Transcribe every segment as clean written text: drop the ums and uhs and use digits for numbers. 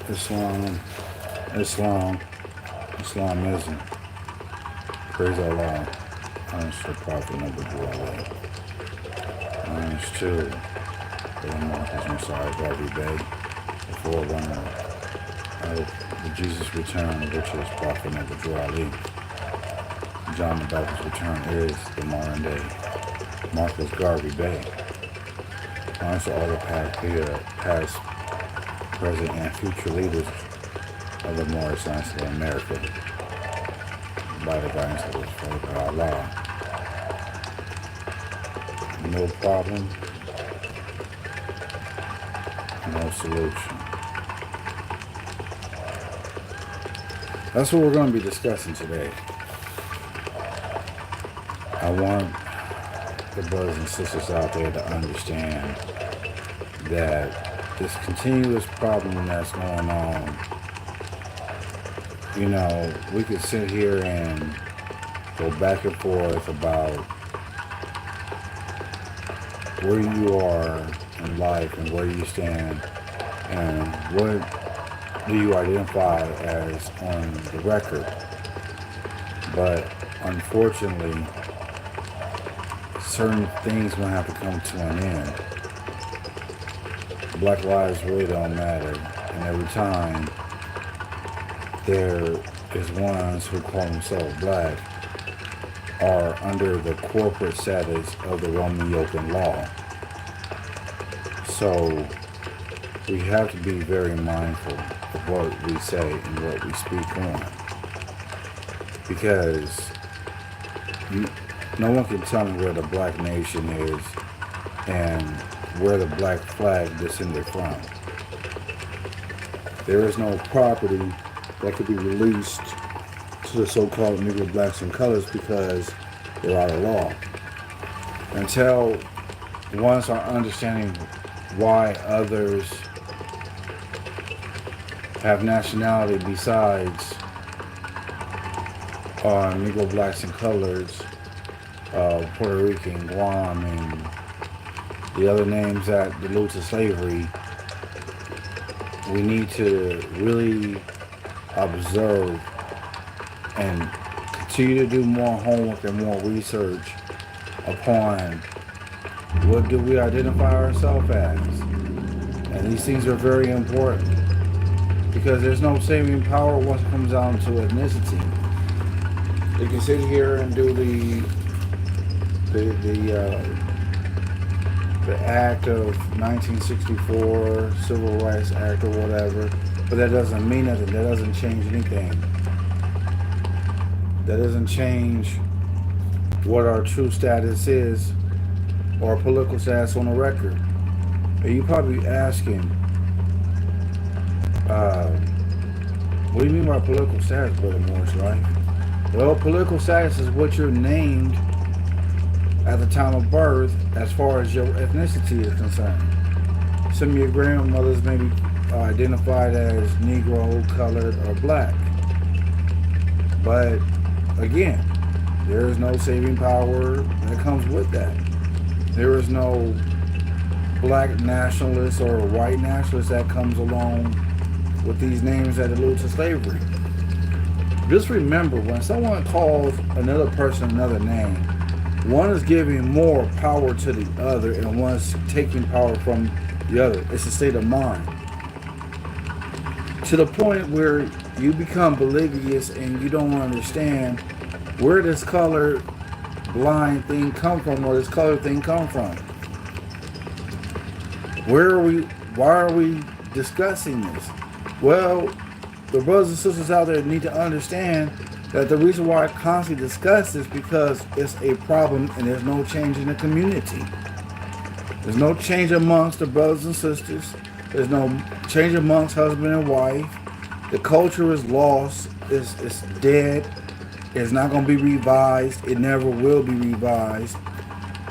Islam, Islam, Islamism. Praise Allah. Honest to the Prophet Number Dwelling. Honest to the Marcus Messiah Garvey Bay, the forerunner of the Jesus return, which is Prophet Number Ali. John the Baptist's return is the modern day Marcus Garvey Bay. Honest to all the past, present, and future leaders of the Moorish Science of America by the guidance of His Father Allah. No problem, no solution. That's what we're going to be discussing today. I want the brothers and sisters out there to understand that this continuous problem that's going on, we could sit here and go back and forth about where you are in life and where you stand and what do you identify as on the record. But unfortunately, certain things will have to come to an end. Black lives really don't matter, and every time there is ones who call themselves black are under the corporate status of the Roman yoke and law. So we have to be very mindful of what we say and what we speak on, because no one can tell me where the black nation is and where the black flag descended from. There is no property that could be released to the so-called Negro blacks and colors because they're out of law. Until ones are understanding why others have nationality besides Negro blacks and colors, Puerto Rican, Guam, and the other names that allude to slavery, we need to really observe and continue to do more homework and more research upon what do we identify ourselves as. And these things are very important because there's no saving power once it comes down to ethnicity. You can sit here and do the act of 1964, Civil Rights Act or whatever, but that doesn't mean nothing. That doesn't change anything. That doesn't change what our true status is or political status on the record. And you're probably asking, what do you mean by political status, Brother Morris, right? Well, political status is what you're named at the time of birth as far as your ethnicity is concerned. Some of your grandmothers may be identified as Negro, colored, or black. But again, there is no saving power that comes with that. There is no black nationalist or white nationalist that comes along with these names that allude to slavery. Just remember, when someone calls another person another name, one is giving more power to the other and one is taking power from the other. It's a state of mind. To the point where you become oblivious and you don't understand where this color blind thing come from or this color thing come from. Why are we discussing this? Well, the brothers and sisters out there need to understand that the reason why I constantly discuss this is because it's a problem and there's no change in the community. There's no change amongst the brothers and sisters. There's no change amongst husband and wife. The culture is lost. It's dead. It's not going to be revised. It never will be revised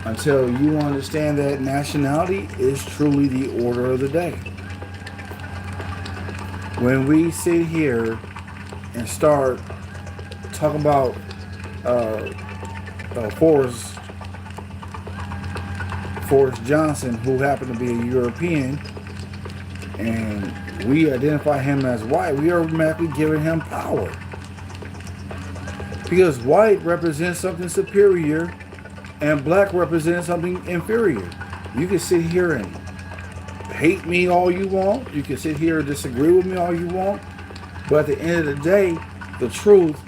until you understand that nationality is truly the order of the day. When we sit here and start talking about Forrest Johnson, who happened to be a European, and we identify him as white, we are automatically giving him power. Because white represents something superior and black represents something inferior. You can sit here and hate me all you want. You can sit here and disagree with me all you want. But at the end of the day, the truth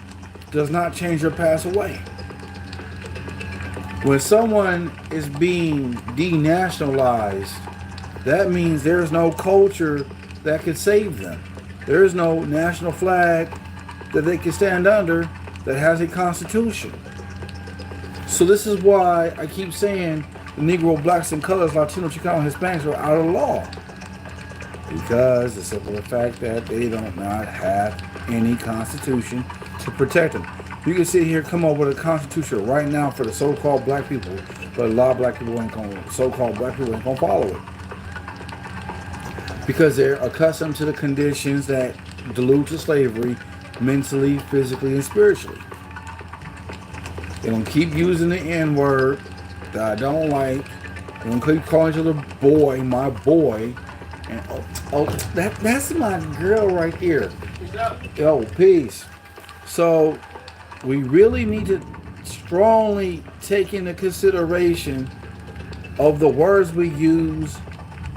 does not change or pass away. When someone is being denationalized, that means there's no culture that could save them. There is no national flag that they can stand under that has a constitution. So this is why I keep saying the Negro, blacks, and colors, Latino, Chicano, Hispanics are out of law. Because the simple fact that they do not have any constitution to protect them. You can sit here, come up with a constitution right now for the so-called black people, but a lot of black people ain't gonna, so-called black people ain't gonna follow it. Because they're accustomed to the conditions that delude to slavery mentally, physically, and spiritually. They're gonna keep using the N-word that I don't like. They're gonna keep calling each other boy, my boy. And that's my girl right here. Yo, peace. So we really need to strongly take into consideration of the words we use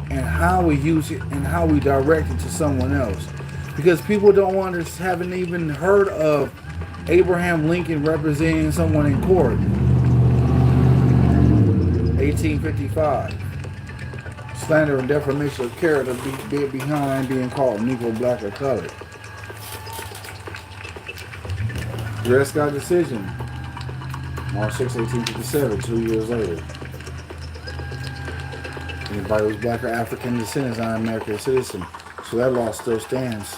and how we use it and how we direct it to someone else. Because people haven't even heard of Abraham Lincoln representing someone in court. 1855. Slander and defamation of character behind being called Negro, black, or colored. Dred Scott decision. March 6, 1857, 2 years later. Anybody who's black or African descent is not an American citizen. So that law still stands.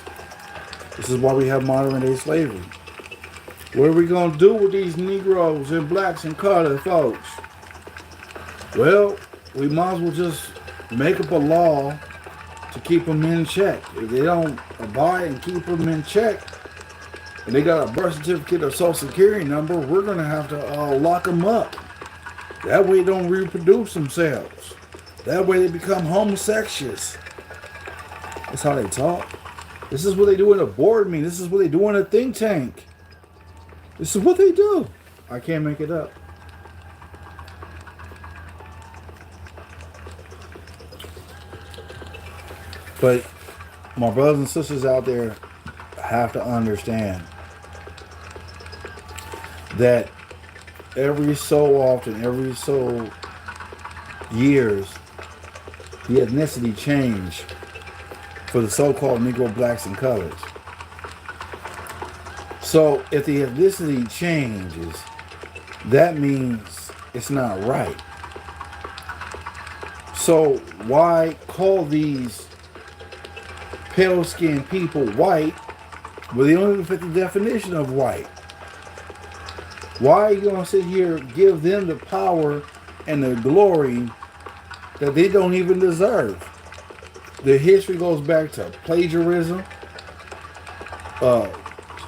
This is why we have modern day slavery. What are we going to do with these Negroes and blacks and colored folks? Well, we might as well just make up a law to keep them in check. If they don't abide and keep them in check, and they got a birth certificate or social security number, we're going to have to lock them up. That way they don't reproduce themselves. That way they become homosexuals. That's how they talk. This is what they do in a board meeting. This is what they do in a think tank. This is what they do. I can't make it up. But my brothers and sisters out there have to understand that every so often, every so years, the ethnicity change for the so-called Negro, blacks, and colors. So if the ethnicity changes, that means it's not right. So why call these pale-skinned people white, but they don't even fit the definition of white? Why are you going to sit here and give them the power and the glory that they don't even deserve? The history goes back to plagiarism,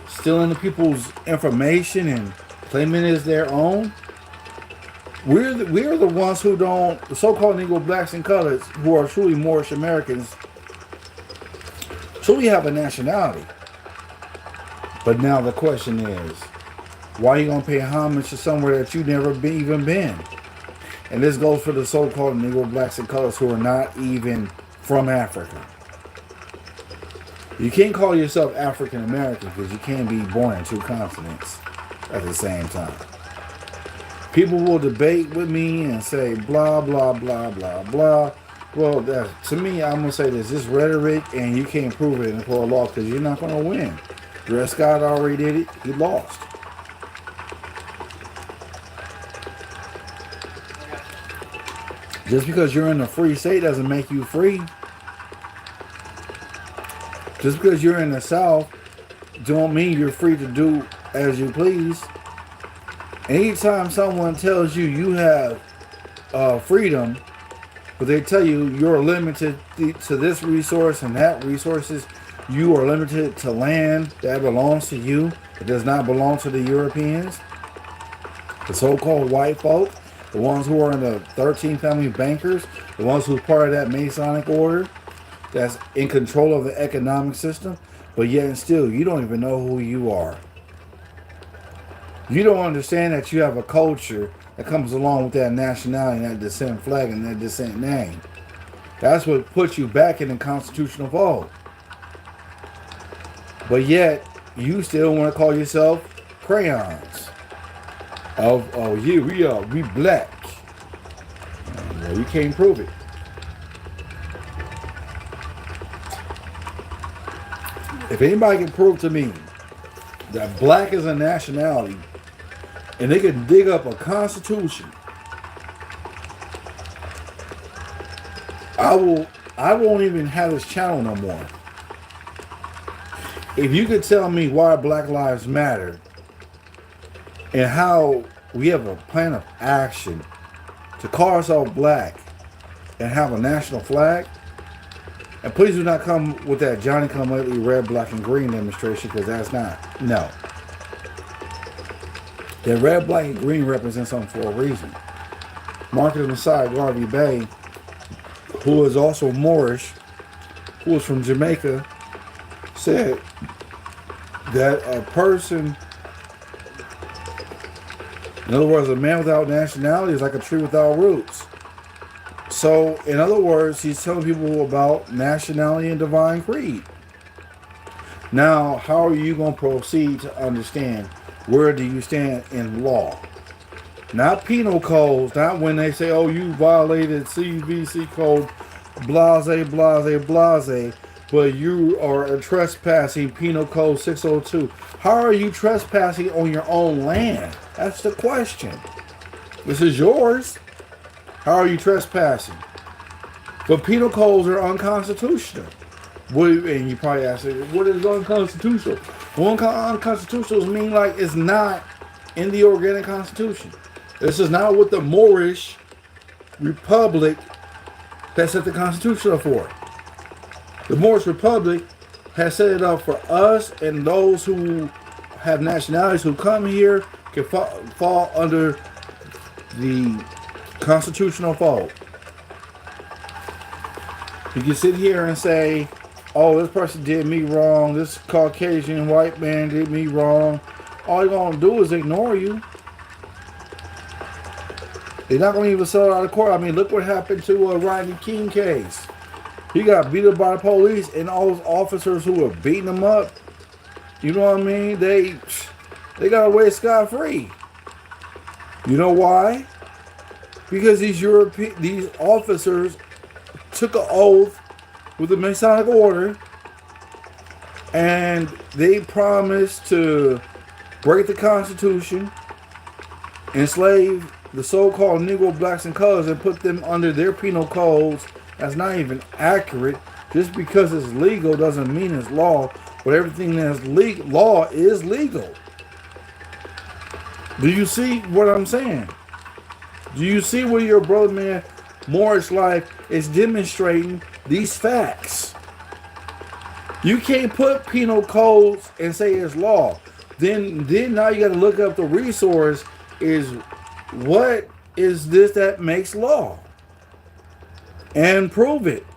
stealing the people's information and claiming it as their own. We're the ones who don't, the so-called Negro, blacks, and colors, who are truly Moorish Americans, truly have a nationality. But now the question is, why are you going to pay homage to somewhere that you've never even been? And this goes for the so-called Negro, blacks, and colors who are not even from Africa. You can't call yourself African American because you can't be born in two continents at the same time. People will debate with me and say blah, blah, blah, blah, blah. Well, to me, I'm going to say this. This rhetoric, and you can't prove it in the court of law because you're not going to win. Dred Scott already did it. He lost. Just because you're in a free state doesn't make you free. Just because you're in the South don't mean you're free to do as you please. Anytime someone tells you you have freedom, but they tell you you're limited to this resource and that resources, you are limited to land that belongs to you. It does not belong to the Europeans, the so-called white folk, the ones who are in the 13 family bankers, the ones who are part of that Masonic order, that's in control of the economic system, but yet and still you don't even know who you are. You don't understand that you have a culture that comes along with that nationality and that descent flag and that descent name. That's what puts you back in the constitutional fold. But yet, you still want to call yourself crayons. Oh yeah, we black. Well, you can't prove it. If anybody can prove to me that black is a nationality and they can dig up a constitution, I won't even have this channel no more. If you could tell me why Black Lives Matter and how we have a plan of action to call ourselves black and have a national flag, and please do not come with that Johnny come lately red, black, and green demonstration, because that's not. No. The red, black, and green represents something for a reason. Marcus Messiah Garvey Bay, who is also Moorish, who is from Jamaica, said that a person, in other words, a man without nationality is like a tree without roots. So, in other words, he's telling people about nationality and divine creed. Now, how are you going to proceed to understand where do you stand in law? Not penal codes, not when they say, oh, you violated CVC code, blase, blase, blase, but you are trespassing penal code 602. How are you trespassing on your own land? That's the question. This is yours. How are you trespassing? But penal codes are unconstitutional. And you probably ask, what is unconstitutional? Well, unconstitutional mean like it's not in the organic constitution. This is not what the Moorish Republic that set the Constitution up for. The Moorish Republic has set it up for us and those who have nationalities who come here can fall under the constitutional fold. You can sit here and say, oh, this person did me wrong. This Caucasian white man did me wrong. All you're going to do is ignore you. They're not going to even settle out of court. I mean, look what happened to Rodney King case. He got beat up by the police, and all those officers who were beating him up, you know what I mean? They got away scot-free. You know why? Because these officers took an oath with the Masonic order, and they promised to break the Constitution, enslave the so-called Negro blacks and colors, and put them under their penal codes. That's not even accurate. Just because it's legal doesn't mean it's law. But everything that's law is legal. Do you see what I'm saying? Do you see where your brother man Morris life is demonstrating these facts? You can't put penal codes and say it's law. Then now you got to look up the resource is what is this that makes law? And prove it.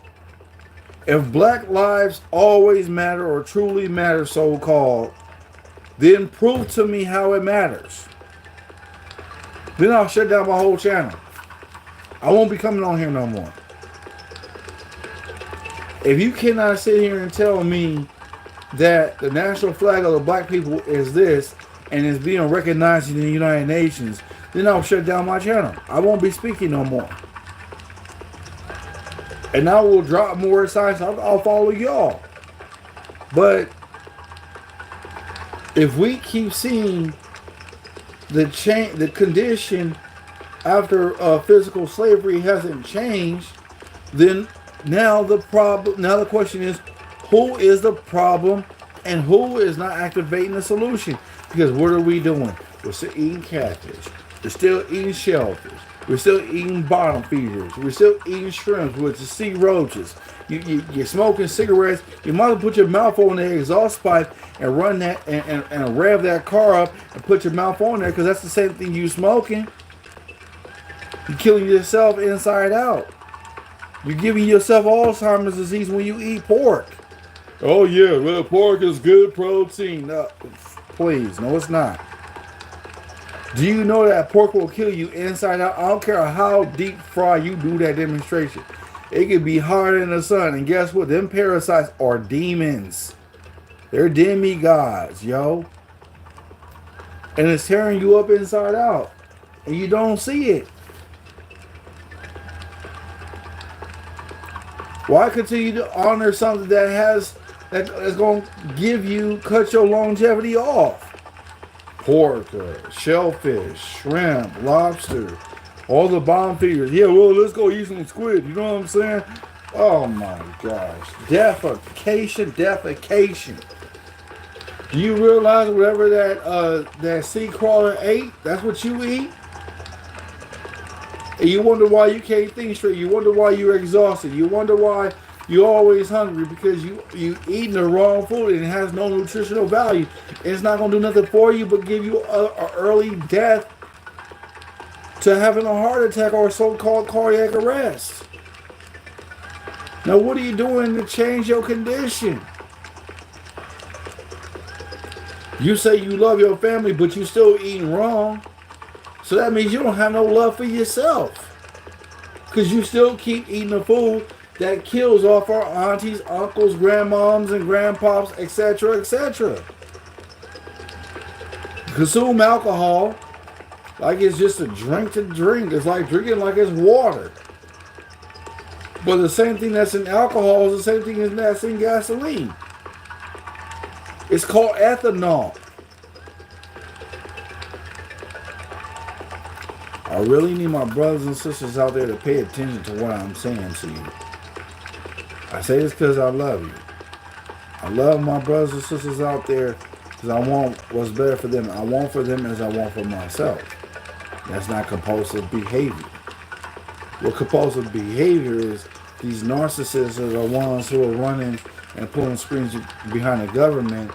If black lives always matter or truly matter, so-called, then prove to me how it matters. Then I'll shut down my whole channel. I won't be coming on here no more. If you cannot sit here and tell me that the national flag of the black people is this and is being recognized in the United Nations, then I'll shut down my channel. I won't be speaking no more. And I will drop more signs. I'll follow y'all. But if we keep seeing the condition after physical slavery hasn't changed, then now the question is, who is the problem and who is not activating the solution? Because what are we doing? We're still eating catfish. We're still eating shellfish. We're still eating bottom feeders. We're still eating shrimps with the sea roaches. You're smoking cigarettes. You might as well put your mouth on the exhaust pipe and run that and rev that car up and put your mouth on there, because that's the same thing you smoking. You're killing yourself inside out. You're giving yourself Alzheimer's disease when you eat pork. Oh yeah, well pork is good protein. No, please, no, it's not. Do you know that pork will kill you inside out? I don't care how deep fry you do that demonstration. It could be hard in the sun, and guess what? Them parasites are demons. They're demigods, yo. And it's tearing you up inside out, and you don't see it. Why continue to honor something that's going to cut your longevity off? Pork, shellfish, shrimp, lobster, all the bomb figures. Yeah, well, let's go eat some squid. You know what I'm saying? Oh my gosh. Defecation. Do you realize whatever that sea crawler ate, that's what you eat? And you wonder why you can't think straight. You wonder why you're exhausted. You wonder why you're always hungry, because you eating the wrong food and it has no nutritional value. And it's not going to do nothing for you but give you an early death to having a heart attack or so-called cardiac arrest. Now, what are you doing to change your condition? You say you love your family, but you still eating wrong. So that means you don't have no love for yourself. Because you still keep eating the food that kills off our aunties, uncles, grandmoms, and grandpops, etc., etc. Consume alcohol like it's just a drink to drink. It's like drinking like it's water. But the same thing that's in alcohol is the same thing that's in gasoline. It's called ethanol. I really need my brothers and sisters out there to pay attention to what I'm saying to you. I say this because I love you. I love my brothers and sisters out there because I want what's better for them. I want for them as I want for myself. That's not compulsive behavior. What compulsive behavior is, these narcissists are the ones who are running and pulling screens behind the government,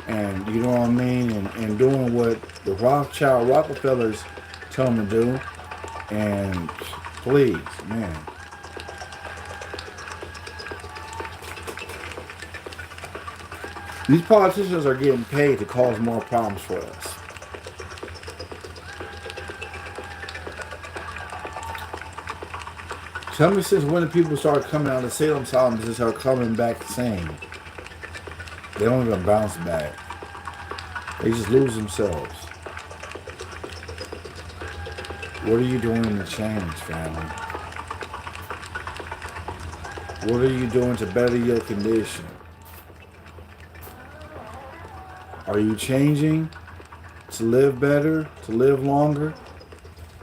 and you know what I mean, and doing what the Rockefellers tell them to do. And please, man. These politicians are getting paid to cause more problems for us. Tell me, since when the people start coming out of Salem asylums and start coming back sane? They don't even bounce back. They just lose themselves. What are you doing to change, family? What are you doing to better your condition? Are you changing to live better, to live longer,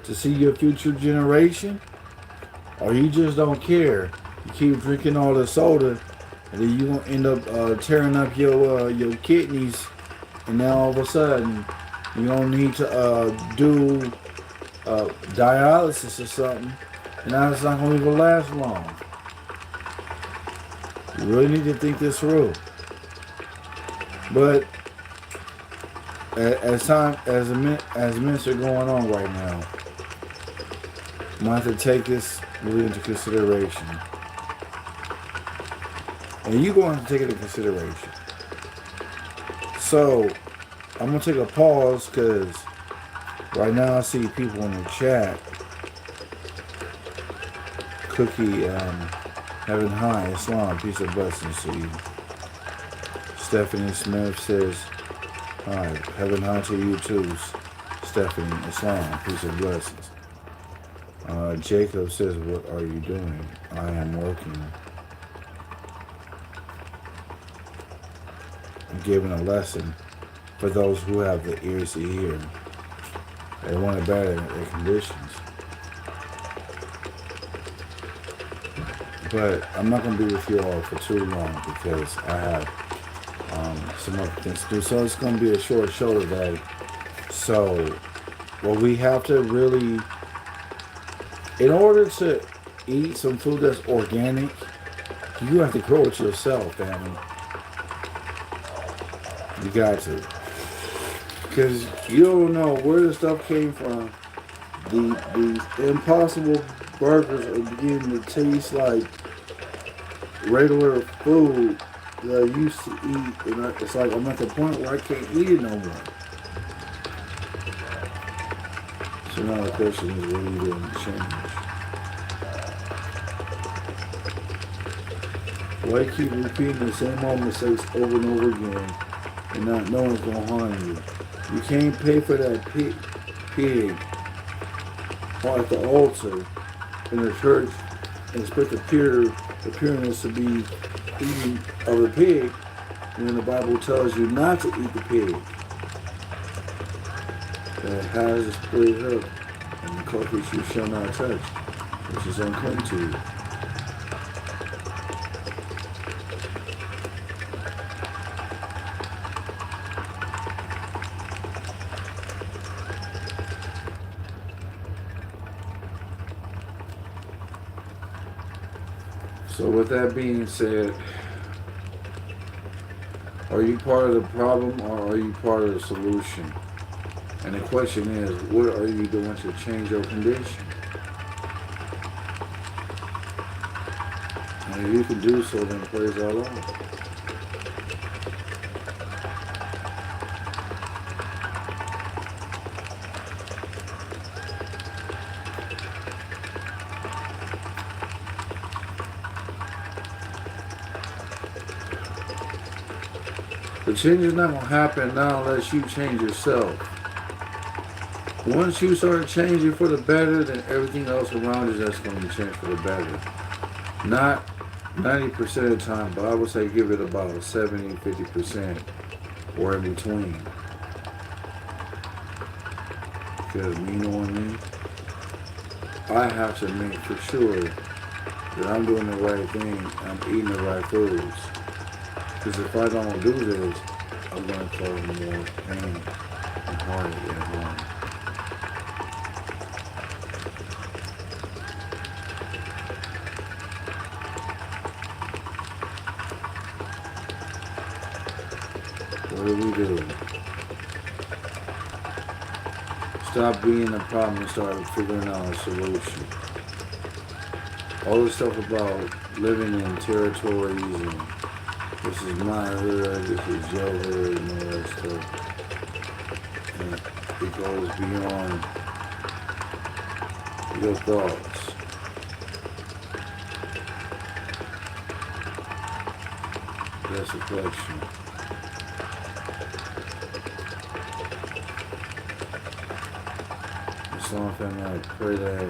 to see your future generation? Or you just don't care? You keep drinking all the soda, and then you gonna end up tearing up your kidneys, and now all of a sudden you don't need to do dialysis or something, and now it's not gonna even last long. You really need to think this through. But as minutes are going on right now, I'm going to have to take this really into consideration. And you're going to have to take it into consideration. So, I'm going to take a pause because right now I see people in the chat. Cookie, Heaven High, Islam, peace and blessings to you. Stephanie Smith says, hi, Heaven High to you too, Stephanie, Islam, peace and blessings. Jacob says, what are you doing? I am working. I'm giving a lesson for those who have the ears to hear. They want to better their conditions. But I'm not going to be with you all for too long because I have some other things to do. So it's going to be a short show today. So what we have to really, in order to eat some food that's organic, you have to grow it yourself, family. You got to. Because you don't know where the stuff came from. The Impossible burgers are beginning to taste like regular food that I used to eat, and it's like I'm at the point where I can't eat it no more. So now the question is, what are you doing to change? Why keep repeating the same old mistakes over and over again and not knowing it's going to harm you? You can't pay for that pig at the altar in the church and expect the pureness to be eating of the pig when the Bible tells you not to eat the pig. That it has a split hook and the carcass you shall not touch, which is unclean to you. So with that being said, are you part of the problem or are you part of the solution? And the question is, what are you doing to change your condition? And if you can do so, then praise our Lord. The change is not going to happen now unless you change yourself. Once you start changing for the better, then everything else around you that's going to be changed for the better. Not 90% of the time, but I would say give it about 70, 50% or in between. Because you know what I mean? I have to make for sure that I'm doing the right thing and I'm eating the right foods. Because if I don't do this, I'm going to cause more pain and heartache at home. What do? Stop being the problem and start figuring out a solution. All this stuff about living in territories and this is my hood, this is your hood, and all that stuff. And it goes beyond your thoughts. That's a collection. So family, I pray that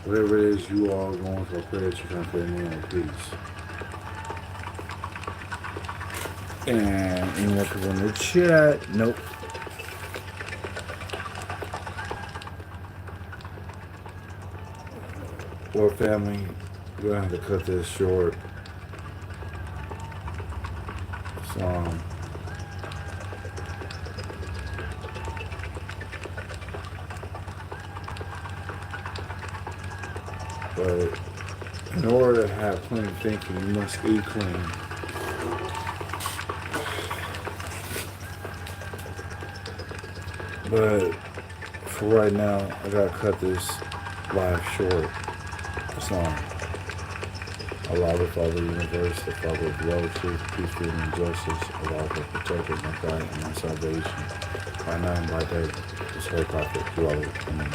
whatever it is you all are going through, I pray that you can pray in of peace. And any more people in the chat? Nope. Well, family, we're gonna have to cut this short. So, but in order to have clean thinking, you must eat clean. But for right now, I gotta cut this live short. So, Allah, the Father of the universe, the Father of love, truth, peace, freedom, and justice, Allah, the protector, my God, and my salvation, by night and by day, this holy prophet, dwell in me,